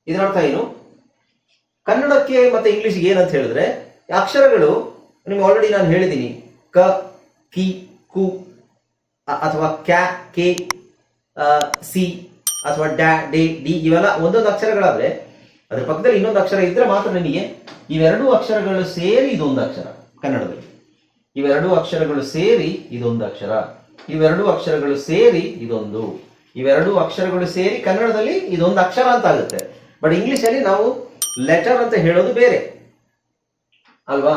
ಇದರರ್ಥ ಏನು? ಕನ್ನಡಕ್ಕೆ ಮತ್ತೆ ಇಂಗ್ಲಿಷ್ಗೆ ಏನಂತ ಹೇಳಿದ್ರೆ ಅಕ್ಷರಗಳು ನಿಮ್ಗೆ ಆಲ್ರೆಡಿ ನಾನು ಹೇಳಿದ್ದೀನಿ. ಕ, ಕಿ, ಕು ಅಥವಾ ಕ್ಯಾ, ಕೆ, ಸಿ ಅಥವಾ ಡ್ಯಾ, ಡೆ, ಡಿ ಇವೆಲ್ಲ ಒಂದೊಂದು ಅಕ್ಷರಗಳಾದ್ರೆ ಅದ್ರ ಪಕ್ಕದಲ್ಲಿ ಇನ್ನೊಂದು ಅಕ್ಷರ ಇದ್ರೆ ಮಾತ್ರ ನಿಮಗೆ ಇವೆರಡೂ ಅಕ್ಷರಗಳು ಸೇರಿ ಇದೊಂದು ಅಕ್ಷರ. ಕನ್ನಡದಲ್ಲಿ ಇವೆರಡೂ ಅಕ್ಷರಗಳು ಸೇರಿ ಇದೊಂದು ಅಕ್ಷರ, ಇವೆರಡೂ ಅಕ್ಷರಗಳು ಸೇರಿ ಇದೊಂದು, ಇವೆರಡೂ ಅಕ್ಷರಗಳು ಸೇರಿ ಕನ್ನಡದಲ್ಲಿ ಇದೊಂದು ಅಕ್ಷರ ಅಂತ ಆಗುತ್ತೆ. ಬಟ್ ಇಂಗ್ಲಿಷ್ ಅಲ್ಲಿ ನಾವು ಲೆಟರ್ ಅಂತ ಹೇಳೋದು ಬೇರೆ ಅಲ್ವಾ?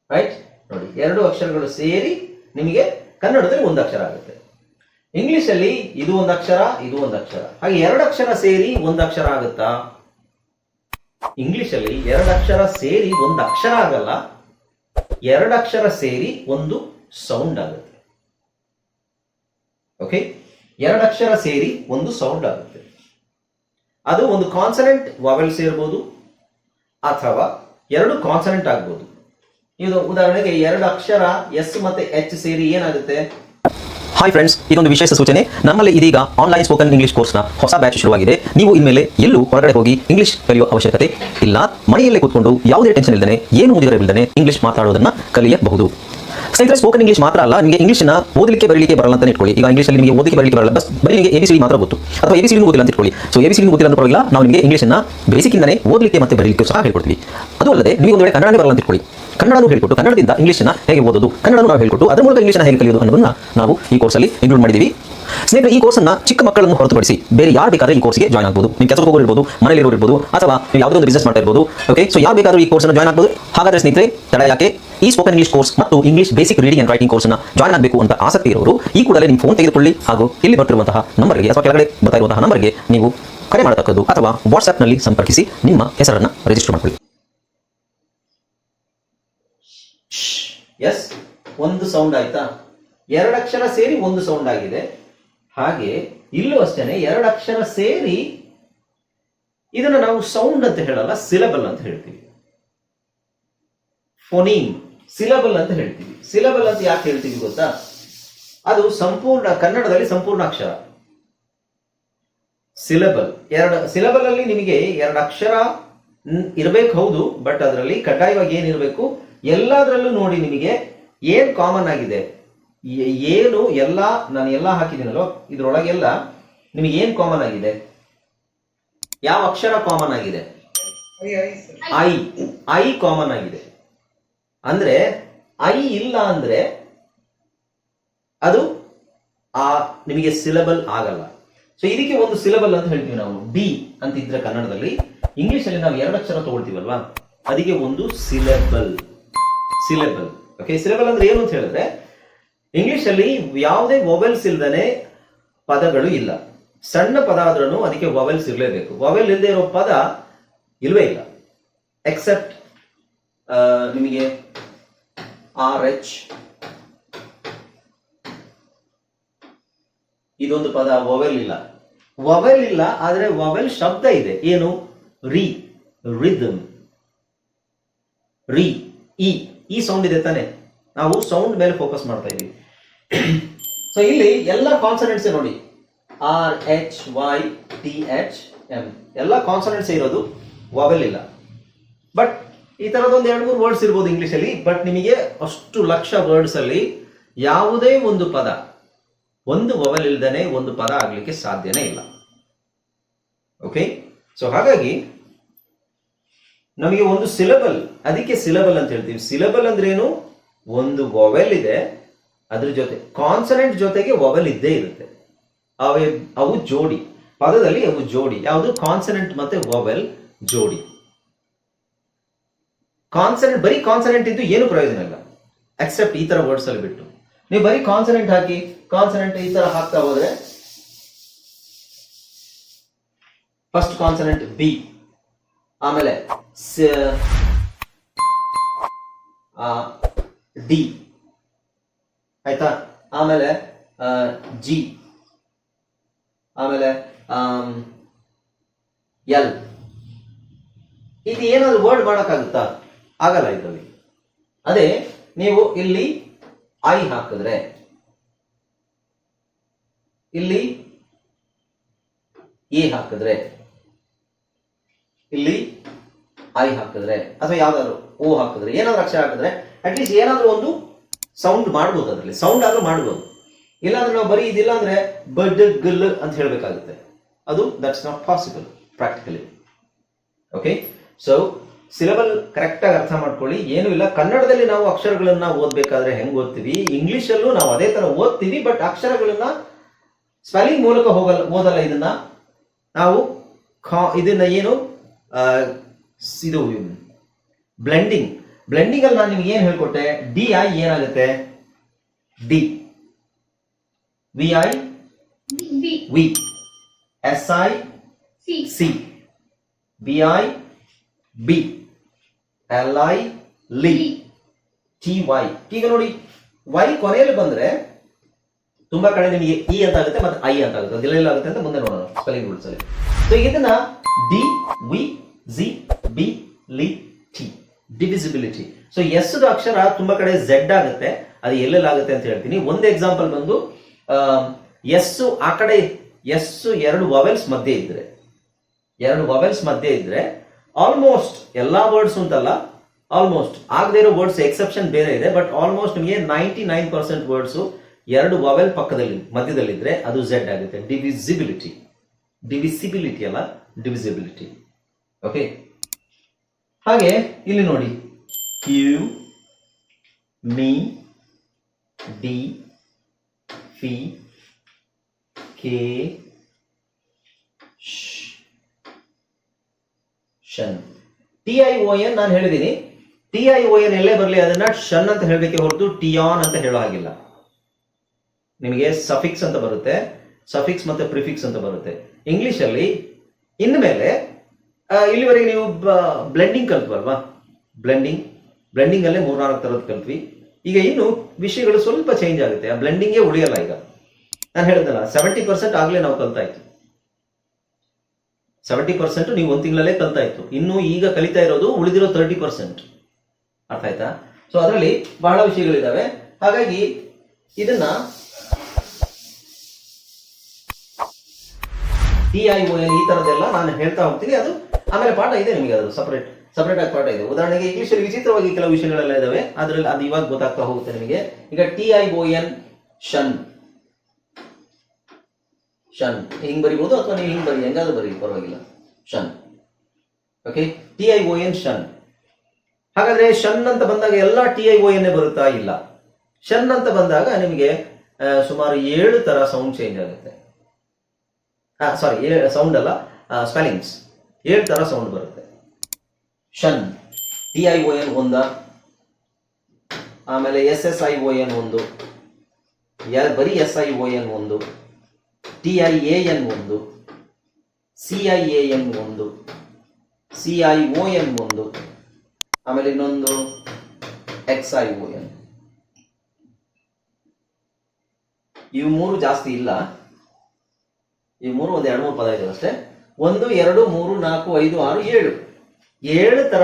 ರೈಟ್? ನೋಡಿ, ಎರಡು ಅಕ್ಷರಗಳು ಸೇರಿ ನಿಮಗೆ ಕನ್ನಡದಲ್ಲಿ ಒಂದು ಅಕ್ಷರ ಆಗುತ್ತೆ. ಇಂಗ್ಲಿಷ್ ಅಲ್ಲಿ ಇದು ಒಂದು ಅಕ್ಷರ, ಇದು ಒಂದು ಅಕ್ಷರ, ಹಾಗೆ ಎರಡು ಅಕ್ಷರ ಸೇರಿ ಒಂದು ಅಕ್ಷರ ಆಗುತ್ತಾ? ಇಂಗ್ಲಿಷ್ ಅಲ್ಲಿ ಎರಡು ಅಕ್ಷರ ಸೇರಿ ಒಂದು ಅಕ್ಷರ ಆಗಲ್ಲ, ಎರಡು ಅಕ್ಷರ ಸೇರಿ ಒಂದು ಸೌಂಡ್ ಆಗುತ್ತೆ. ಓಕೆ, ಎರಡು ಅಕ್ಷರ ಸೇರಿ ಒಂದು ಸೌಂಡ್ ಆಗುತ್ತೆ. ಅದು ಒಂದು ಕಾನ್ಸನೆಂಟ್ ವಾವೆಲ್ ಸೇರ್ಬೋದು ಅಥವಾ ಎರಡು ಕಾನ್ಸನೆಂಟ್ ಆಗ್ಬೋದು. ಇದು ಉದಾಹರಣೆಗೆ ಎರಡು ಅಕ್ಷರ ಎಸ್ ಮತ್ತೆ ಎಚ್ ಸೇರಿ ಏನಾಗುತ್ತೆ? ಹಾಯ್ ಫ್ರೆಂಡ್ಸ್, ಇದೊಂದು ವಿಶೇಷ ಸೂಚನೆ. ನಮ್ಮಲ್ಲಿ ಇದೀಗ ಆನ್ಲೈನ್ ಸ್ಪೋಕನ್ ಇಂಗ್ಲಿಷ್ ಕೋರ್ಸ್ನ ಹೊಸ ಬ್ಯಾಚ್ ಶುರುವಾಗಿದೆ. ನೀವು ಇನ್ಮೇಲೆ ಎಲ್ಲೂ ಹೊರಗಡೆ ಹೋಗಿ ಇಂಗ್ಲಿಷ್ ಕಲಿಯುವ ಅವಶ್ಯಕತೆ ಇಲ್ಲ. ಮನೆಯಲ್ಲೇ ಕೂತ್ಕೊಂಡು ಯಾವುದೇ ಟೆನ್ಷನ್ ಇಲ್ಲದೆ, ಏನು ಮುಗಿದಿರಬಿಲ್ಲದೆ ಇಂಗ್ಲಿಷ್ ಮಾತಾಡೋದನ್ನ ಕಲಿಯಬಹುದು. ಸ್ನೇಹಿತರೆ, ಸ್ಪೋಕನ್ ಇಂಗ್ಲಿಷ್ ಮಾತ್ರ ಅಲ್ಲ, ನಿಮಗೆ ಇಂಗ್ಲಿಷ್ನ ಓದಲಿಕ್ಕೆ ಬರಲಿಕ್ಕೆ ಬರಲ್ಲ ಅಂತ ಇಟ್ಕೊಳ್ಳಿ. ಈಗ ಇಂಗ್ಲಿಷಲ್ಲಿ ನಿಮಗೆ ಓದಲಿಕ್ಕೆ ಬರಲಿಕ್ಕೆ ಬರಲ್ಲ, ಬರೀ ನಿಮಗೆ ಎಬಿಸಿಡಿ ಮಾತ್ರ ಗೊತ್ತು, ಅಥವಾ ಎಬಿಸಿಡಿ ಗೊತ್ತಿಲ್ಲ ಅಂತ ಇಟ್ಕೊಳ್ಳಿ. ಸೊ ಎಬಿಸಿಡಿ ಗೊತ್ತಿಲ್ಲ ಅಂತ ಪರವಾಗಿಲ್ಲ, ನಾವು ನಿಮಗೆ ಇಂಗ್ಲಿಷ್ನ ಬೇಸಿಕ್ಕಿಂದನೇ ಓದಲಿಕ್ಕೆ ಮತ್ತೆ ಬರಲಿಕ್ಕೆ ಸಹ ಹೇಳ್ಕೊಡ್ತೀವಿ. ಅದು ಅಲ್ಲದೆ ನೀವು ಒಂದು ವೇಳೆ ಕನ್ನಡನೇ ಬರಲ್ಲ ಅಂತ ಇಟ್ಕೊಳ್ಳಿ, ಕನ್ನಡನೂ ಹೇಳ್ಕೊಟ್ಟು ಕನ್ನಡದಿಂದ ಇಂಗ್ಲಿಷ್ನ ಹೇಗೆ ಓದೋದು, ಕನ್ನಡನೂ ನಾವು ಹೇಳ್ಕೊಟ್ಟು ಅದರ ಮೂಲಕ ಇಂಗ್ಲಿಷ್ನ ಹೇಗೆ ಕಲಿಯೋದು ಅನ್ನೋದನ್ನ ನಾವು ಈ ಕೋರ್ಸಲ್ಲಿ ಇನ್ಕ್ಲೂಡ್ ಮಾಡಿದ್ದೀವಿ. ಸ್ನೇಹಿತರೆ, ಈ ಕೋರ್ಸನ್ನು ಚಿಕ್ಕ ಮಕ್ಕಳನ್ನು ಹೊರತುಪಡಿಸಿ ಬೇರೆ ಯಾರು ಬೇಕಾದ್ರೆ ಈ ಕೋರ್ಸ್ಗೆ ಜಾಯ್ನ್ ಆಗ್ಬೋದು. ನೀವು ಕೆಲಸಕ್ಕೆ ಹೋಗೋರು ಇರ್ಬೋದು, ಮನೆಯಲ್ಲಿ ಇರೋರು ಇರ್ಬೋದು, ಅಥವಾ ನೀವು ಯಾವುದೋ ಒಂದು ಬಿಸ್ನೆಸ್ ಮಾಡ್ತಾ ಇರ್ಬೋದು. ಓಕೆ, ಸೊ ಯಾರು ಬೇಕಾದರೂ ಈ ಕೋರ್ಸ್ನ ಜಾಯ್ನ್ ಆಗ್ಬೋದು. ಹಾಗಾದ್ರೆ ಸ್ನೇಹಿತರೆ, ತಡ ಯಾಕೆ? ಈ ಸ್ಪೋಕನ್ ಇಂಗ್ಲಿಷ್ ಕೋರ್ಸ್ ಮತ್ತು English basic reading and writing ಕೋರ್ಸ್ನ ಜಾಯ್ನ್ ಆಗಬೇಕು ಅಂತ ಆಸಕ್ತಿ ಇರೋರು ಈ ಕೂಡಲೇ ನಿಮ್ಮ ಫೋನ್ ತೆಗೆದುಕೊಳ್ಳಿ ಹಾಗೂ ಇಲ್ಲಿ ಬರ್ತಿರುವಂತಹ ನಂಬರ್ಗೆ ಅಥವಾ ಕೆಳಗಡೆ ಬರ್ತಾ ಇರುವಂತಹ ನಂಬರ್ಗೆ ನೀವು ಕರೆ ಮಾಡತಕ್ಕದ್ದು ಅಥವಾ ವಾಟ್ಸ್ಆ್ಯಪ್ನಲ್ಲಿ ಸಂಪರ್ಕಿಸಿ ನಿಮ್ಮ ಹೆಸರನ್ನು ರಿಜಿಸ್ಟರ್ ಮಾಡಿಕೊಳ್ಳಿ. ಎಸ್, ಒಂದು ಸೌಂಡ್ ಆಯ್ತಾ? ಎರಡು ಅಕ್ಷರ ಸೇರಿ ಒಂದು ಸೌಂಡ್ ಆಗಿದೆ. ಹಾಗೆ ಇಲ್ಲೂ ಅಷ್ಟೇನೆ, ಎರಡು ಅಕ್ಷರ ಸೇರಿ ಇದನ್ನ ನಾವು ಸೌಂಡ್ ಅಂತ ಹೇಳಲ್ಲ, ಸಿಲಬಲ್ ಅಂತ ಹೇಳ್ತೀವಿ. ಫೋನೀಮ್, ಸಿಲಬಲ್ ಅಂತ ಹೇಳ್ತೀವಿ. ಸಿಲಬಲ್ ಅಂತ ಯಾಕೆ ಹೇಳ್ತೀವಿ ಗೊತ್ತಾ? ಅದು ಸಂಪೂರ್ಣ ಕನ್ನಡದಲ್ಲಿ ಸಂಪೂರ್ಣ ಅಕ್ಷರ. ಸಿಲಬಲ್ ಸಿಲಬಲ್ ಅಲ್ಲಿ ನಿಮಗೆ ಎರಡು ಅಕ್ಷರ ಇರಬೇಕು, ಹೌದು. ಬಟ್ ಅದರಲ್ಲಿ ಕಡ್ಡಾಯವಾಗಿ ಏನಿರಬೇಕು? ಎಲ್ಲದರಲ್ಲೂ ನೋಡಿ ನಿಮಗೆ ಏನ್ ಕಾಮನ್ ಆಗಿದೆ, ಏನು ಎಲ್ಲ ನಾನು ಎಲ್ಲ ಹಾಕಿದ್ದೀನಲ್ವ, ಇದ್ರೊಳಗೆಲ್ಲ ನಿಮಗೆ ಏನ್ ಕಾಮನ್ ಆಗಿದೆ? ಯಾವ ಅಕ್ಷರ ಕಾಮನ್ ಆಗಿದೆ? ಐ. ಐ ಕಾಮನ್ ಆಗಿದೆ. ಅಂದ್ರೆ ಐ ಇಲ್ಲ ಅಂದ್ರೆ ಅದು ನಿಮಗೆ ಸಿಲಬಲ್ ಆಗಲ್ಲ. ಸೊ ಇದಕ್ಕೆ ಒಂದು ಸಿಲಬಲ್ ಅಂತ ಹೇಳ್ತೀವಿ ನಾವು. ಡಿ ಅಂತ ಇದ್ರೆ ಕನ್ನಡದಲ್ಲಿ, ಇಂಗ್ಲಿಷ್ ಅಲ್ಲಿ ನಾವು ಎರಡು ಅಕ್ಷರ ತಗೊಳ್ತೀವಲ್ವಾ, ಅದಕ್ಕೆ ಒಂದು ಸಿಲೆಬಲ್. ಸಿಲೆಬಲ್. ಓಕೆ, ಸಿಲೆಬಲ್ ಅಂದ್ರೆ ಏನು ಅಂತ ಹೇಳಿದ್ರೆ, ಇಂಗ್ಲಿಷ್ ಅಲ್ಲಿ ಯಾವುದೇ ವೊವೆಲ್ಸ್ ಇಲ್ದೇನೆ ಪದಗಳು ಇಲ್ಲ. ಸಣ್ಣ ಪದ ಆದ್ರೂ ಅದಕ್ಕೆ ವೊವೆಲ್ಸ್ ಇರಲೇಬೇಕು. ವೊವೆಲ್ ಇಲ್ಲದೆ ಇರೋ ಪದ ಇಲ್ವೇ ಇಲ್ಲ. ಎಕ್ಸೆಪ್ಟ್ ನಿಮಗೆ ಆರ್ ಎಚ್, ಇದೊಂದು ಪದ ವೊವೆಲ್ ಇಲ್ಲ. ವೊವೆಲ್ ಇಲ್ಲ, ಆದ್ರೆ ವೊವೆಲ್ ಶಬ್ದ ಇದೆ. ಏನು? ರಿ, ರಿದಮ್, ರಿ, ಈ ಸೌಂಡ್ ಇದೆ ತಾನೆ. ನಾವು ಸೌಂಡ್ ಮೇಲೆ ಫೋಕಸ್ ಮಾಡ್ತಾ ಇದೀವಿ. ಸೊ ಇಲ್ಲಿ ಎಲ್ಲ ಕಾನ್ಸನೆಂಟ್ಸ್ ನೋಡಿ, R H Y T H M ಎಲ್ಲ ಕಾನ್ಸನೆಂಟ್ಸ್ ಇರೋದು, ವೊವೆಲ್ ಇಲ್ಲ. ಬಟ್ ಈ ತರದೊಂದು ಎರಡು ಮೂರು ವರ್ಡ್ಸ್ ಇರ್ಬೋದು ಇಂಗ್ಲಿಷ್ ಅಲ್ಲಿ. ಬಟ್ ನಿಮಗೆ ಅಷ್ಟು ಲಕ್ಷ ವರ್ಡ್ಸ್ ಅಲ್ಲಿ ಯಾವುದೇ ಒಂದು ಪದ ಒಂದು ವೊವೆಲ್ ಇಲ್ದೇನೆ ಒಂದು ಪದ ಆಗ್ಲಿಕ್ಕೆ ಸಾಧ್ಯನೇ ಇಲ್ಲ. ಓಕೆ, ಸೊ ಹಾಗಾಗಿ ನಮಗೆ ಒಂದು ಸಿಲಬಲ್, ಅದಕ್ಕೆ ಸಿಲಬಲ್ ಅಂತ ಹೇಳ್ತೀವಿ. ಸಿಲಬಲ್ ಅಂದ್ರೆ ಏನು? ಒಂದು ವೊವೆಲ್ ಇದೆ, ಅದ್ರ ಜೊತೆ ಕಾನ್ಸನೆಂಟ್ ಜೊತೆಗೆ ವೊವೆಲ್ ಇದ್ದೇ ಇರುತ್ತೆ. ಅವು ಜೋಡಿ, ಪದದಲ್ಲಿ ಅವು ಜೋಡಿ. ಯಾವುದು? ಕಾನ್ಸನೆಂಟ್ ಮತ್ತೆ ವೊವೆಲ್ ಜೋಡಿ. ಕಾನ್ಸನೆಂಟ್, ಬರೀ ಕಾನ್ಸನೆಂಟ್ ಇದ್ದು ಏನು ಪ್ರಯೋಜನ ಇಲ್ಲ, ಎಕ್ಸೆಪ್ಟ್ ಈ ತರ ವರ್ಡ್ಸ್ ಅಲ್ಲಿ ಬಿಟ್ಟು. ನೀವು ಬರೀ ಕಾನ್ಸನೆಂಟ್ ಹಾಕಿ, ಕಾನ್ಸನೆಂಟ್ ಈ ತರ ಹಾಕ್ತಾ ಹೋದ್ರೆ, ಫಸ್ಟ್ ಕಾನ್ಸನೆಂಟ್ ಬಿ, ಆಮೇಲೆ ಡಿ, ಆಯ್ತಾ? ಆಮೇಲೆ ಜಿ, ಆಮೇಲೆ ಎಲ್. ಇದು ಏನಾದ್ರು ವರ್ಡ್ ಮಾಡಕ್ಕಾಗುತ್ತಾ? ಆಗಲ್ಲ ಇದರಲ್ಲಿ. ಅದೇ ನೀವು ಇಲ್ಲಿ ಐ ಹಾಕಿದ್ರೆ, ಇಲ್ಲಿ ಎ ಹಾಕಿದ್ರೆ, ಇಲ್ಲಿ ಐ ಹಾಕಿದ್ರೆ ಅಥವಾ ಯಾವ್ದಾದ್ರು ಓ ಹಾಕಿದ್ರೆ ಏನಾದ್ರು ಅಕ್ಷರ ಹಾಕಿದ್ರೆ ಅಟ್ಲೀಸ್ಟ್ ಏನಾದ್ರೂ ಒಂದು ಸೌಂಡ್ ಮಾಡ್ಬೋದು, ಅದರಲ್ಲಿ ಸೌಂಡ್ ಆದ್ರೂ ಮಾಡ್ಬೋದು. ಇಲ್ಲಾಂದ್ರೆ ನಾವು ಬರೀ ಇದಿಲ್ಲ ಅಂದ್ರೆ ಬಡ್ ಗಲ್ ಅಂತ ಹೇಳ್ಬೇಕಾಗುತ್ತೆ. ಅದು that's not possible practically. Okay, so syllable correct ಆಗಿ ಅರ್ಥ ಮಾಡ್ಕೊಳ್ಳಿ. ಏನು ಇಲ್ಲ, ಕನ್ನಡದಲ್ಲಿ ನಾವು ಅಕ್ಷರಗಳನ್ನ ಓದ್ಬೇಕಾದ್ರೆ ಹೆಂಗ್ ಓದ್ತೀವಿ, ಇಂಗ್ಲಿಷ್ ಅಲ್ಲೂ ನಾವು ಅದೇ ತರ ಓದ್ತೀವಿ. ಬಟ್ ಅಕ್ಷರಗಳನ್ನ ಸ್ಪೆಲ್ಲಿಂಗ್ ಮೂಲಕ ಓದಲ್ಲ. ಇದನ್ನ ನಾವು ಇದನ್ನ ಏನು ಇದು ಬ್ಲೆಂಡಿಂಗ್ ಅಲ್ಲಿ ನಾನು ನಿಮ್ಗೆ ಏನ್ ಹೇಳ್ಕೊಟ್ಟೆ, ಡಿ ಐ ಏನಾಗುತ್ತೆ, D V I V, S I C, B I B, L I ಲಿ, ಟಿ ವೈ. ಈಗ ನೋಡಿ, ವೈ ಕೊನೆಯಲ್ಲಿ ಬಂದ್ರೆ ತುಂಬಾ ಕಡೆ ನಿಮಗೆ ಇ ಅಂತ ಆಗುತ್ತೆ ಮತ್ತೆ ಐ ಅಂತ ಆಗುತ್ತೆ. ಅದೆಲ್ಲ ಆಗುತ್ತೆ ಅಂತ ಮುಂದೆ ನೋಡೋಣ ಸ್ಪೆಲ್ಲಿಂಗ್ ರೂಲ್ಸ್ ಅಲ್ಲಿ. ಸೊ ಇದನ್ನ ಡಿ ವಿ ಜಿ ಬಿ ಲಿ ಟಿ, ಡಿವಿಸಿಬಿಲಿಟಿ. ಸೊ ಎಸ್ ಅಕ್ಷರ ತುಂಬಾ ಕಡೆ ಝೆಡ್ ಆಗುತ್ತೆ, ಅದು ಎಲ್ಲೆಲ್ಲಾಗುತ್ತೆ ಅಂತ ಹೇಳ್ತೀನಿ. ಒಂದು ಎಕ್ಸಾಂಪಲ್ ಬಂದು ಎಸ್ ಆ ಕಡೆ ಎಸ್ ಎರಡು ವವೆಲ್ಸ್ ಮಧ್ಯೆ ಇದ್ರೆ ಆಲ್ಮೋಸ್ಟ್ ಎಲ್ಲಾ ವರ್ಡ್ಸ್ ಅಂತಲ್ಲ, ಆಲ್ಮೋಸ್ಟ್ ಆಗದೆ ಇರೋ ವರ್ಡ್ಸ್ ಎಕ್ಸೆಪ್ಷನ್ ಬೇರೆ ಇದೆ. ಬಟ್ ಆಲ್ಮೋಸ್ಟ್ ನಿಮಗೆ 99% ವರ್ಡ್ಸ್ ಎರಡು ವವೆಲ್ ಮಧ್ಯದಲ್ಲಿದ್ರೆ ಅದು ಝೆಡ್ ಆಗುತ್ತೆ. ಡಿವಿಸಿಬಿಲಿಟಿ ಅಲ್ಲ, ಡಿವಿಸಿಬಿಲಿಟಿ. ಓಕೆ, ಹಾಗೆ ಇಲ್ಲಿ ನೋಡಿ, ಕ್ಯೂ, ಮೀ, ಡಿ, ಫಿ, ಕೆ, ಶನ್. TION ನಾನು ಹೇಳಿದ್ದೀನಿ. TION ಎಲ್ಲೇ ಬರಲಿ ಅದನ್ನ ಶನ್ ಅಂತ ಹೇಳಬೇಕೆ ಹೊರತು ಟಿಯಾನ್ ಅಂತ ಹೇಳೋ ಹಾಗಿಲ್ಲ. ನಿಮಗೆ ಸಫಿಕ್ಸ್ ಅಂತ ಬರುತ್ತೆ, ಸಫಿಕ್ಸ್ ಮತ್ತೆ ಪ್ರಿಫಿಕ್ಸ್ ಅಂತ ಬರುತ್ತೆ ಇಂಗ್ಲಿಷ್ ಅಲ್ಲಿ. ಇನ್ಮೇಲೆ ಇಲ್ಲಿವರೆಗೆ ನೀವು ಬ್ಲೆಂಡಿಂಗ್ ಕಲ್ತ್ವಲ್ವಾ, ಬ್ಲೆಂಡಿಂಗ್ ಅಲ್ಲೇ 3-4 ತರದ್ ಕಲ್ತ್ವಿ. ಈಗ ಇನ್ನು ವಿಷಯಗಳು ಸ್ವಲ್ಪ ಚೇಂಜ್ ಆಗುತ್ತೆ, ಆ ಬ್ಲೆಂಡಿಂಗೇ ಉಳಿಯಲ್ಲ. ಈಗ ನಾನು ಹೇಳಿದ್ನಲ್ಲ 70% ಆಗ್ಲೇ ನಾವು ಕಲ್ತಾಯ್ತು, 70% ನೀವು ಒಂದ್ ತಿಂಗಳಲ್ಲೇ ಕಲ್ತಾಯ್ತು. ಇನ್ನು ಈಗ ಕಲಿತಾ ಇರೋದು ಉಳಿದಿರೋ 30%. ಅರ್ಥ ಆಯ್ತಾ? ಸೊ ಅದರಲ್ಲಿ ಬಹಳ ವಿಷಯಗಳಿದಾವೆ. ಹಾಗಾಗಿ ಇದನ್ನ TION ಈ ತರದೆಲ್ಲ ನಾನು ಹೇಳ್ತಾ ಹೋಗ್ತೀನಿ. ಅದು ಆಮೇಲೆ ಪಾಠ ಇದೆ ನಿಮಗೆ, ಅದು ಸಪರೇಟ್ ಆಗಿ ಪಾಠ ಇದೆ. ಉದಾಹರಣೆಗೆ ಇಂಗ್ಲಿಷಲ್ಲಿ ವಿಚಿತ್ರವಾಗಿ ಕೆಲವು ವಿಷಯಗಳೆಲ್ಲ ಇದಾವೆ, ಅದ್ರಲ್ಲಿ ಅದು ಇವಾಗ ಗೊತ್ತಾಗ್ತಾ ಹೋಗುತ್ತೆ ನಿಮಗೆ. ಈಗ TION ಶನ್ ಹಿಂಗ್ ಬರಿಬಹುದು, ಅಥವಾ ನೀವು ಹಿಂಗ್ ಬರಿ, ಹೆಂಗಾದ್ರೂ ಬರಿ, ಪರವಾಗಿಲ್ಲ. ಶನ್. ಓಕೆ, TION ಶನ್. ಹಾಗಾದ್ರೆ ಶನ್ ಅಂತ ಬಂದಾಗ ಎಲ್ಲ TION ಬರುತ್ತಾ? ಇಲ್ಲ. ಶನ್ ಅಂತ ಬಂದಾಗ ನಿಮಗೆ ಸುಮಾರು 7 ತರ ಸೌಂಡ್ ಚೇಂಜ್ ಆಗುತ್ತೆ. ಸಾರಿ, ಸೌಂಡ್ ಅಲ್ಲ, ಸ್ಪೆಲ್ಲಿಂಗ್ಸ್ 7 ತರ ಸೌಂಡ್ ಬರುತ್ತೆ. ಶನ್, TION ಒಂದ, ಆಮೇಲೆ SSION ಒಂದು, ಬರೀ SION ಒಂದು, TIAN ಒಂದು, CIAN ಒಂದು, CION ಒಂದು, ಆಮೇಲೆ ಇನ್ನೊಂದು XION. ಇವು 3 ಜಾಸ್ತಿ ಇಲ್ಲ, ಈ 3 ಒಂದು 2-3 ಪದ ಇದೆ ಅಷ್ಟೇ. 1 2 3 4 5 6 7 ತರ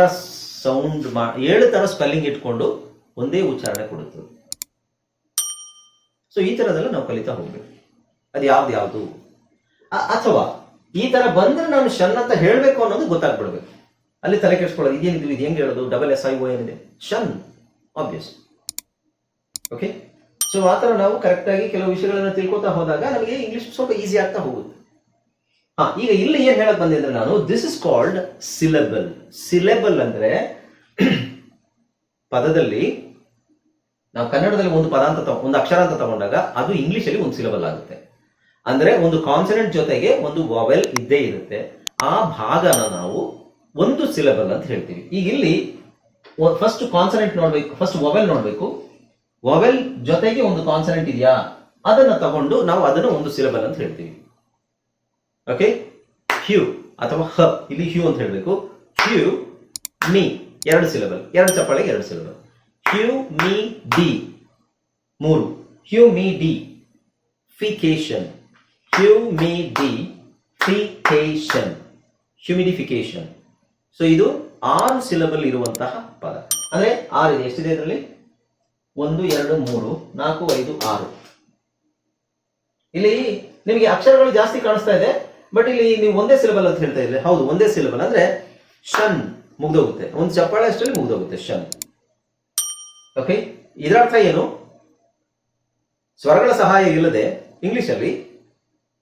ಸೌಂಡ್ 7 ತರ ಸ್ಪೆಲ್ಲಿಂಗ್ ಇಟ್ಕೊಂಡು ಒಂದೇ ಉಚ್ಚಾರಣೆ ಕೊಡುತ್ತದೆ. ಸೊ ಈ ತರದೆಲ್ಲ ನಾವು ಕಲಿತಾ ಹೋಗ್ಬೇಕು. ಅದು ಯಾವ್ದು ಅಥವಾ ಈ ತರ ಬಂದ್ರೆ ನಾನು ಶನ್ ಅಂತ ಹೇಳ್ಬೇಕು ಅನ್ನೋದು ಗೊತ್ತಾಗ್ಬಿಡ್ಬೇಕು. ಅಲ್ಲಿ ತಲೆ ಕೆಡಿಸ್ಕೊಳ್ಳೋದು, ಇದೇನಿದು, ಇದು ಹೆಂಗೆ ಹೇಳೋದು, SSION ಇದೆ, ಶನ್ ಆಬ್ವಿಯಸ್. ಓಕೆ, ಸೊ ಆ ತರ ನಾವು ಕರೆಕ್ಟ್ ಆಗಿ ಕೆಲವು ವಿಷಯಗಳನ್ನ ತಿಳ್ಕೊತಾ ಹೋದಾಗ ನಮಗೆ ಇಂಗ್ಲಿಷ್ ಸ್ವಲ್ಪ ಈಸಿ ಆಗ್ತಾ ಹೋಗುತ್ತೆ. ಈಗ ಇಲ್ಲಿ ಏನ್ ಹೇಳಕ್ ಬಂದೆ ಅಂದ್ರೆ ನಾನು, this is called syllable. Syllable ಅಂದ್ರೆ ಪದದಲ್ಲಿ ನಾವು ಕನ್ನಡದಲ್ಲಿ ಒಂದು ಪದ ಅಂತ ಒಂದು ಅಕ್ಷರ ಅಂತ ತಗೊಂಡಾಗ ಅದು ಇಂಗ್ಲಿಷ್ ಅಲ್ಲಿ ಒಂದು ಸಿಲೆಬಲ್ ಆಗುತ್ತೆ. ಅಂದ್ರೆ ಒಂದು ಕಾನ್ಸನೆಂಟ್ ಜೊತೆಗೆ ಒಂದು ವಾವೆಲ್ ಇದ್ದೇ ಇರುತ್ತೆ. ಆ ಭಾಗನ ನಾವು ಒಂದು ಸಿಲೆಬಲ್ ಅಂತ ಹೇಳ್ತೀವಿ. ಈಗ ಇಲ್ಲಿ ಫಸ್ಟ್ ಕಾನ್ಸನೆಂಟ್ ನೋಡ್ಬೇಕು, ಫಸ್ಟ್ ವಾವೆಲ್ ನೋಡ್ಬೇಕು. ವಾವೆಲ್ ಜೊತೆಗೆ ಒಂದು ಕಾನ್ಸನೆಂಟ್ ಇದೆಯಾ, ಅದನ್ನ ತಗೊಂಡು ನಾವು ಅದನ್ನು ಒಂದು ಸಿಲೆಬಲ್ ಅಂತ ಹೇಳ್ತೀವಿ. ಓಕೆ, ಹ್ಯೂ ಅಥವಾ ಹ, ಇಲ್ಲಿ ಹ್ಯೂ ಅಂತ ಹೇಳ್ಬೇಕು. ಹ್ಯೂ ಮೀ 2 ಸಿಲೆಬಲ್, 2 ಚಪ್ಪಾಳೆಗೆ 2 ಸಿಲೆಬಲ್. ಹ್ಯೂ ಮೀ ಡಿ 3. Hue me D ಫಿಕೇಶನ್, hue me D ಫಿಕೇಶನ್, humidification. So ಇದು 6 ಸಿಲೆಬಲ್ ಇರುವಂತಹ ಪದ. ಅಂದ್ರೆ 6 ಇದೆ. ಎಷ್ಟಿದೆ ಇದರಲ್ಲಿ? 1 2 3 4 5 6. ಇಲ್ಲಿ ನಿಮಗೆ ಅಕ್ಷರಗಳು ಜಾಸ್ತಿ ಕಾಣಿಸ್ತಾ ಇದೆ, ಬಟ್ ಇಲ್ಲಿ ನೀವು ಒಂದೇ ಸಿಲೆಬಲ್ ಅಂತ ಹೇಳ್ತಾ ಇದ್ರೆ, ಹೌದು ಒಂದೇ ಸಿಲೆಬಲ್. ಅಂದ್ರೆ ಶನ್ ಮುಗ್ದೋಗುತ್ತೆ, ಒಂದು ಚಪ್ಪಾಳೆ ಅಷ್ಟರಲ್ಲಿ ಮುಗ್ದೋಗುತ್ತೆ ಶನ್. ಓಕೆ, ಇದರ ಅರ್ಥ ಏನು? ಸ್ವರಗಳ ಸಹಾಯ ಇಲ್ಲದೆ ಇಂಗ್ಲಿಷಲ್ಲಿ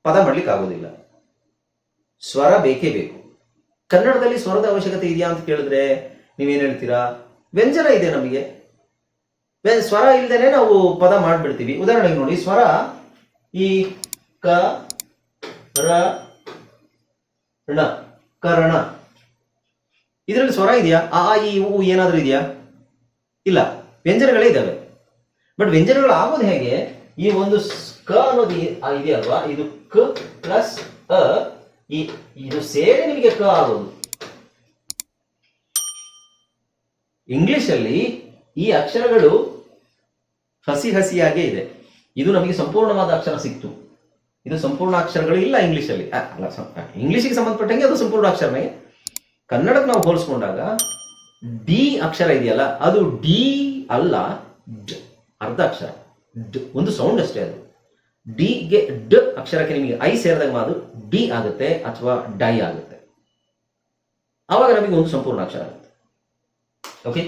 ಪದ ಮಾಡ್ಲಿಕ್ಕೆ ಆಗೋದಿಲ್ಲ, ಸ್ವರ ಬೇಕೇ ಬೇಕು. ಕನ್ನಡದಲ್ಲಿ ಸ್ವರದ ಅವಶ್ಯಕತೆ ಇದೆಯಾ ಅಂತ ಕೇಳಿದ್ರೆ ನೀವೇನ್ ಹೇಳ್ತೀರಾ? ವ್ಯಂಜನ ಇದೆ ನಮಗೆ, ಸ್ವರ ಇಲ್ದೇನೆ ನಾವು ಪದ ಮಾಡ್ಬಿಡ್ತೀವಿ. ಉದಾಹರಣೆಗೆ ನೋಡಿ, ಸ್ವರ ಈ ಕ ರ ಣ, ಕರ್ಣ, ಇದರಲ್ಲಿ ಸ್ವರ ಇದೆಯಾ? ಆ ಈ ಉ ಏನಾದ್ರೂ ಇದೆಯಾ? ಇಲ್ಲ, ವ್ಯಂಜನಗಳೇ ಇದಾವೆ. ಬಟ್ ವ್ಯಂಜನಗಳು ಆಗೋದು ಹೇಗೆ? ಈ ಒಂದು ಕ ಅನ್ನೋದು ಇದೆಯಲ್ವಾ, ಇದು ಕ ಪ್ಲಸ್ ಅ, ಇದು ಸೇರಿ ನಿಮಗೆ ಕ ಆಗೋದು. ಇಂಗ್ಲಿಷ್ ಅಲ್ಲಿ ಈ ಅಕ್ಷರಗಳು ಹಸಿ ಹಸಿಯಾಗೇ ಇದೆ. ಇದು ನಮಗೆ ಸಂಪೂರ್ಣವಾದ ಅಕ್ಷರ ಸಿಕ್ತು. ಇದು ಸಂಪೂರ್ಣ ಅಕ್ಷರಗಳು ಇಲ್ಲ ಇಂಗ್ಲಿಷ್ ಅಲ್ಲಿ. ಇಂಗ್ಲಿಷ್ಗೆ ಸಂಬಂಧಪಟ್ಟಂಗೆ ಅದು ಸಂಪೂರ್ಣ ಅಕ್ಷರನೇ. ಕನ್ನಡಕ್ಕೆ ನಾವು ಹೋಲಿಸ್ಕೊಂಡಾಗ ಡಿ ಅಕ್ಷರ ಇದೆಯಲ್ಲ, ಅದು ಡಿ ಅಲ್ಲ, ಅರ್ಧ ಅಕ್ಷರ, ಒಂದು ಸೌಂಡ್ ಅಷ್ಟೇ. ಅದು ಡಿಗೆ ಡ್ ಅಕ್ಷರಕ್ಕೆ ನಿಮಗೆ ಐ ಸೇರಿದಾಗ ಅದು ಡಿ ಆಗುತ್ತೆ ಅಥವಾ ಡೈ ಆಗುತ್ತೆ. ಆವಾಗ ನಮಗೆ ಒಂದು ಸಂಪೂರ್ಣ ಅಕ್ಷರ ಆಗುತ್ತೆ. ಓಕೆ.